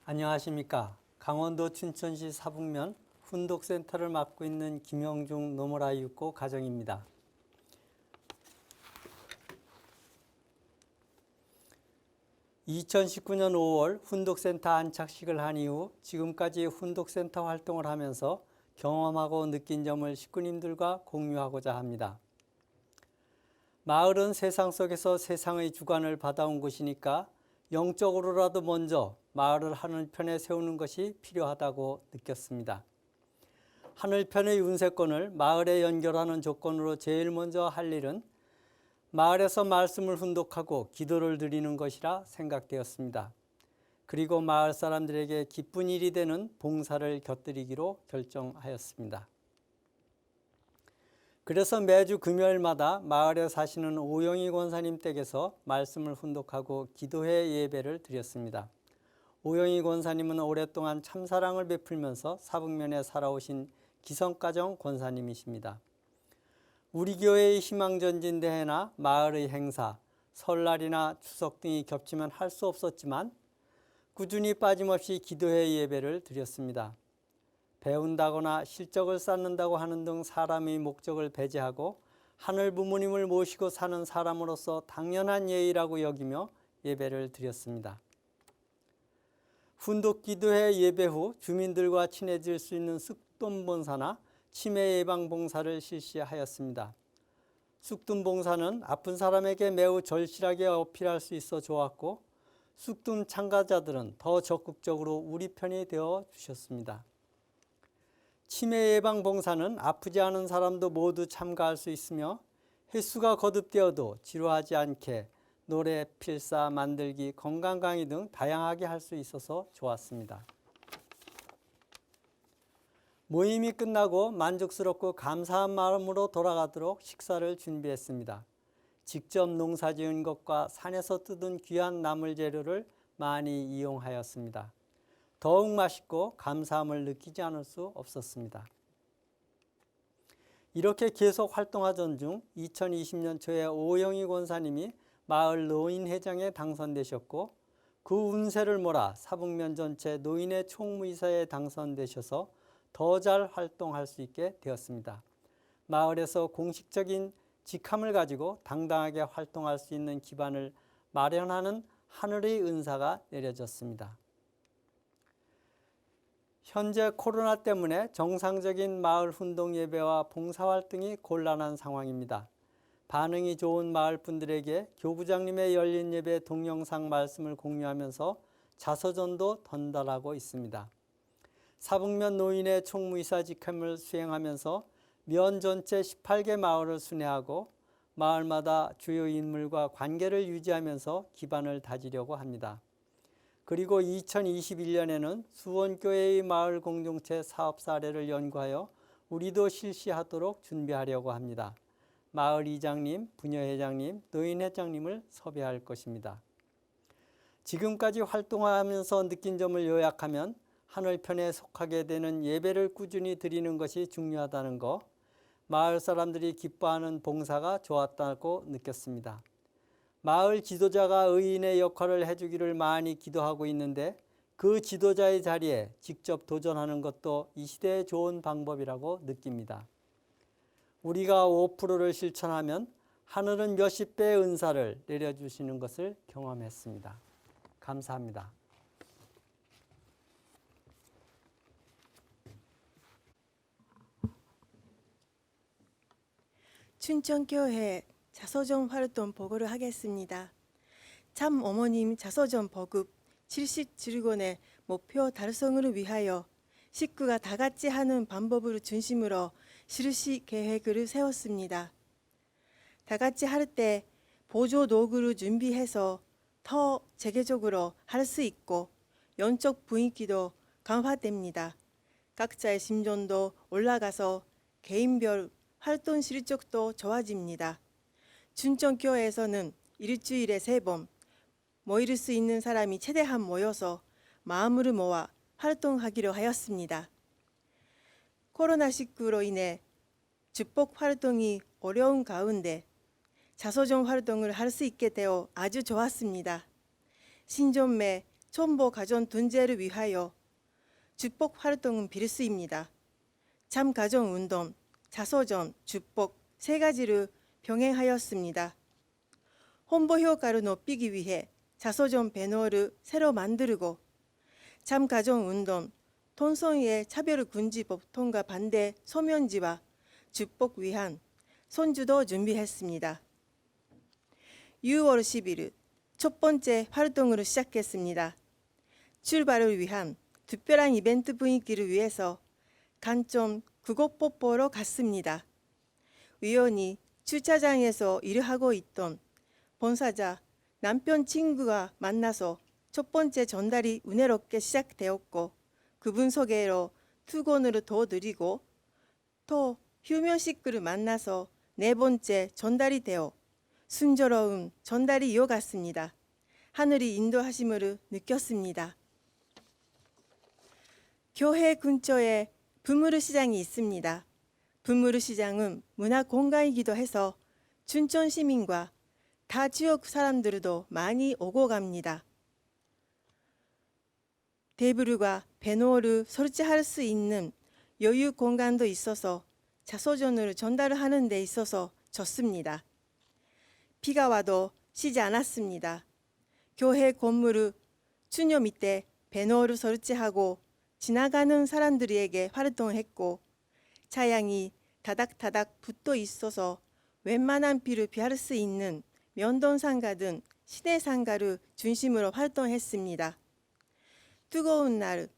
안녕하십니까. 강원도 춘천시 사북면 훈독센터를 맡고 있는 김영중 노무라육고 가정입니다. (2019년 5월) 훈독센터 안착식을 한 이후 지금까지 훈독센터 활동을 하면서 경험하고 느낀 점을 식구님들과 공유하고자 합니다. 마을은 세상 속에서 세상의 주관을 받아온 곳이니까 영적으로라도 먼저 마을을 하늘편에 세우는 것이 필요하다고 느꼈습니다. 하늘편의 운세권을 마을에 연결하는 조건으로 제일 먼저 할 일은 마을에서 말씀을 훈독하고 기도를 드리는 것이라 생각되었습니다. 그리고 마을 사람들에게 기쁜 일이 되는 봉사를 곁들이기로 결정하였습니다. 그래서 매주 금요일마다 마을에 사시는 오영희 권사님 댁에서 말씀을 훈독하고 기도회 예배를 드렸습니다. 오영희 권사님은 오랫동안 참사랑을 베풀면서 사북면에 살아오신 기성가정 권사님이십니다. 우리 교회의 희망전진대회나 마을의 행사, 설날이나 추석 등이 겹치면 할 수 없었지만 꾸준히 빠짐없이 기도회 예배를 드렸습니다. 배운다거나 실적을 쌓는다고 하는 등 사람의 목적을 배제하고 하늘 부모님을 모시고 사는 사람으로서 당연한 예의라고 여기며 예배를 드렸습니다. 훈독기도회 예배 후 주민들과 친해질 수 있는 쑥돈봉사나 치매 예방 봉사를 실시하였습니다. 쑥돈봉사는 아픈 사람에게 매우 절실하게 어필할 수 있어 좋았고 쑥돈 참가자들은 더 적극적으로 우리 편이 되어 주셨습니다. 치매 예방 봉사는 아프지 않은 사람도 모두 참가할 수 있으며 횟수가 거듭되어도 지루하지 않게 노래, 필사, 만들기, 건강 강의 등 다양하게 할 수 있어서 좋았습니다. 모임이 끝나고 만족스럽고 감사한 마음으로 돌아가도록 식사를 준비했습니다. 직접 농사 지은 것과 산에서 뜯은 귀한 나물 재료를 많이 이용하였습니다. 더욱 맛있고 감사함을 느끼지 않을 수 없었습니다. 이렇게 계속 활동하던 중 2020년 초에 오영희 권사님이 마을 노인회장에 당선되셨고 그 운세를 몰아 사북면 전체 노인의 총무이사에 당선되셔서 더 잘 활동할 수 있게 되었습니다. 마을에서 공식적인 직함을 가지고 당당하게 활동할 수 있는 기반을 마련하는 하늘의 은사가 내려졌습니다. 현재 코로나 때문에 정상적인 마을 훈독 예배와 봉사활동이 곤란한 상황입니다. 반응이 좋은 마을 분들에게 교부장님의 열린 예배 동영상 말씀을 공유하면서 자서전도 전달하고 있습니다. 사북면 노인의 총무이사 직함을 수행하면서 면 전체 18개 마을을 순회하고 마을마다 주요 인물과 관계를 유지하면서 기반을 다지려고 합니다. 그리고 2021년에는 수원교회의 마을 공동체 사업 사례를 연구하여 우리도 실시하도록 준비하려고 합니다. 마을 이장님, 부녀회장님, 노인회장님을 섭외할 것입니다. 지금까지 활동하면서 느낀 점을 요약하면 하늘편에 속하게 되는 예배를 꾸준히 드리는 것이 중요하다는 것, 마을 사람들이 기뻐하는 봉사가 좋았다고 느꼈습니다. 마을 지도자가 의인의 역할을 해주기를 많이 기도하고 있는데 그 지도자의 자리에 직접 도전하는 것도 이 시대의 좋은 방법이라고 느낍니다. 우리가 5%를 실천하면 하늘은 몇십 배의 은사를 내려주시는 것을 경험했습니다. 감사합니다. 춘천교회 자서전 활동 보고를 하겠습니다. 참 어머님 자서전 보급 70주간의 목표 달성을 위하여 식구가 다 같이 하는 방법을 중심으로 실시 계획을 세웠습니다. 다 같이 할 때 보조 도구를 준비해서 더 체계적으로 할 수 있고 영적 분위기도 강화됩니다. 각자의 심전도 올라가서 개인별 활동 실적도 좋아집니다. 춘천교회에서는 일주일에 3번 모일 수 있는 사람이 최대한 모여서 마음을 모아 활동하기로 하였습니다. 코로나19로 인해 축복 활동이 어려운 가운데 자서전 활동을 할 수 있게 되어 아주 좋았습니다. 신전매 촌보 가정 존재를 위하여 축복 활동은 필수입니다. 참 가정 운동, 자서전, 축복 세 가지를 병행하였습니다. 홍보 효과를 높이기 위해 자서전 배너를 새로 만들고 참 가정 운동, 통성의 차별금지법 통과 반대 소면지와 축복 위한 손주도 준비했습니다. 6월 10일 첫 번째 활동으로 시작했습니다. 출발을 위한 특별한 이벤트 분위기를 위해서 간점 국어뽀뽀로 갔습니다. 우연히 주차장에서 일을 하고 있던 본사자 남편 친구가 만나서 첫 번째 전달이 은혜롭게 시작되었고 그분 소개로 두 권으로 더 드리고 또 휴면식구를 만나서 네 번째 전달이 되어 순조로운 전달이 이어갔습니다. 하늘이 인도하심을 느꼈습니다. 교회 근처에 분무르 시장이 있습니다. 분무르 시장은 문화 공간이기도 해서 춘천 시민과 타 지역 사람들도 많이 오고 갑니다. 테이블과 배너를 설치할 수 있는 여유 공간도 있어서 자서전을 전달하는 데 있어서 좋습니다. 비가 와도 쉬지 않았습니다. 교회 건물을 추녀 밑에 배너를 설치하고 지나가는 사람들에게 활동했고 차양이 다닥다닥 붙어 있어서 웬만한 비를 피할 수 있는 면동상가 등 시내상가를 중심으로 활동했습니다. 뜨거운 날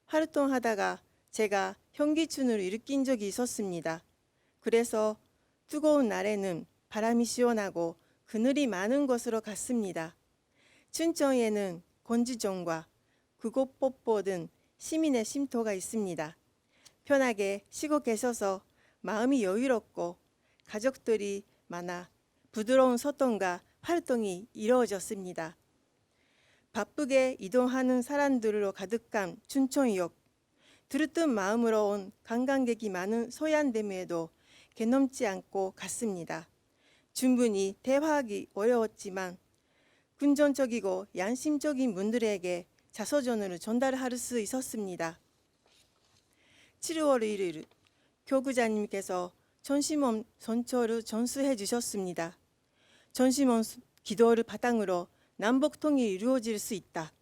활동하다가 제가 현기증을 일으킨 적이 있었습니다. 그래서 뜨거운 날에는 바람이 시원하고 그늘이 많은 곳으로 갔습니다. 춘천에는 건지정과 국어뽀뽀 등 시민의 쉼터가 있습니다. 편하게 쉬고 계셔서 마음이 여유롭고 가족들이 많아 부드러운 소통과 활동이 이루어졌습니다. 바쁘게 이동하는 사람들로 가득한 춘천역, 들뜬 마음으로 온 관광객이 많은 소양댐에도 개넘지 않고 갔습니다. 충분히 대화하기 어려웠지만 긍정적이고 양심적인 분들에게 자서전을 전달할 수 있었습니다. 7월 1일 교구자님께서 전심원 선처를 전수해 주셨습니다. 전심원 기도를 바탕으로 남북통일이 이루어질 수 있다.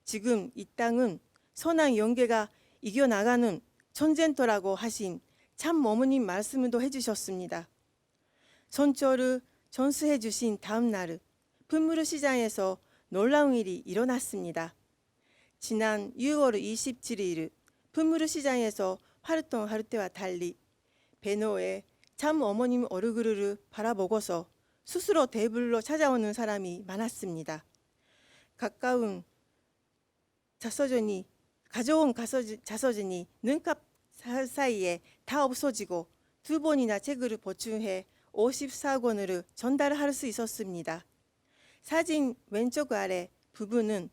지금 이 땅은 선한 연계가 이겨나가는 전쟁터라고 하신 참 어머님 말씀을 또 해주셨습니다. 선처를 전수해 주신 다음 날 분무르 시장에서 놀라운 일이 일어났습니다. 지난 6월 27일 분무르 시장에서 활동할 때와 달리 배너에 참 어머님 얼굴을 바라보고서 스스로 테이블로 찾아오는 사람이 많았습니다. 가까운 가져온 자서전이 눈값 사이에 다 없어지고 두 번이나 책을 보충해 54권을 전달할 수 있었습니다. 사진 왼쪽 아래 부분은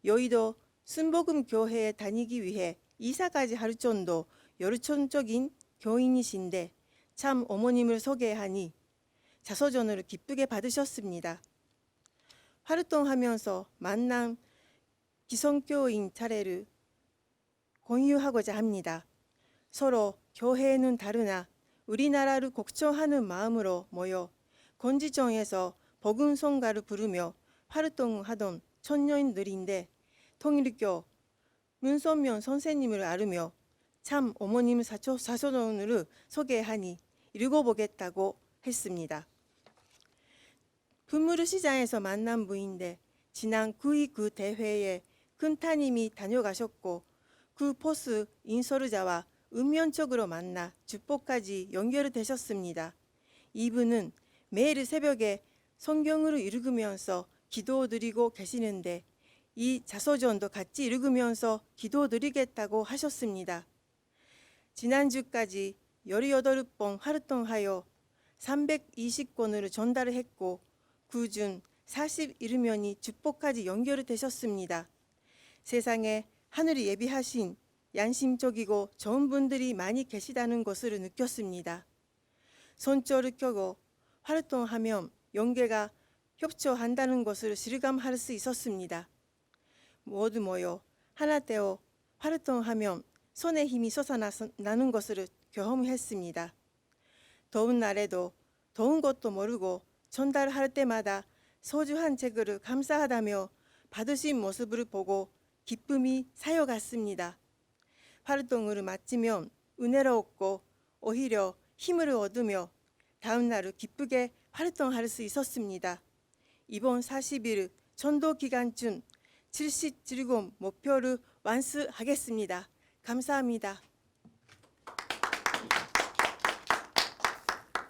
여의도 순복음 교회에 다니기 위해 이사까지 할 정도 열정적인 교인이신데 참 어머님을 소개하니 자서전을 기쁘게 받으셨습니다. 활동하면서 만난 기성교인 차례를 공유하고자 합니다. 서로 교회는 다르나 우리나라를 걱정하는 마음으로 모여 건지정에서 복음성가를 부르며 활동하던 청년들인데 통일교 문선명 선생님을 아르며 참 어머님 자서전을 소개하니 읽어보겠다고 했습니다. 분무르 시장에서 만난 분인데 지난 9.2 그 대회에 큰타님이 다녀가셨고 그 포스 인솔자와 은면적으로 만나 축복까지 연결되셨습니다. 이분은 매일 새벽에 성경을 읽으면서 기도드리고 계시는데 이 자서전도 같이 읽으면서 기도드리겠다고 하셨습니다. 지난주까지 18번 활동하여 320권을 전달했고 그중 41면이 축복까지 연결되셨습니다. 세상에 하늘이 예비하신 양심적이고 좋은 분들이 많이 계시다는 것을 느꼈습니다. 손절을 켜고 활동하면 연계가 협조한다는 것을 실감할 수 있었습니다. 모두 모여 하나 되어 활동하면 손에 힘이 솟아나는 것을 경험했습니다. 더운 날에도 더운 것도 모르고 전달할 때마다 소주 한 책을 감사하다며 받으신 모습을 보고 기쁨이 사여갔습니다. 활동을 마치면 은혜로웠고 오히려 힘을 얻으며 다음 날을 기쁘게 활동할 수 있었습니다. 이번 40일 전도 기간 중 70 즐거움 목표를 완수하겠습니다. 감사합니다.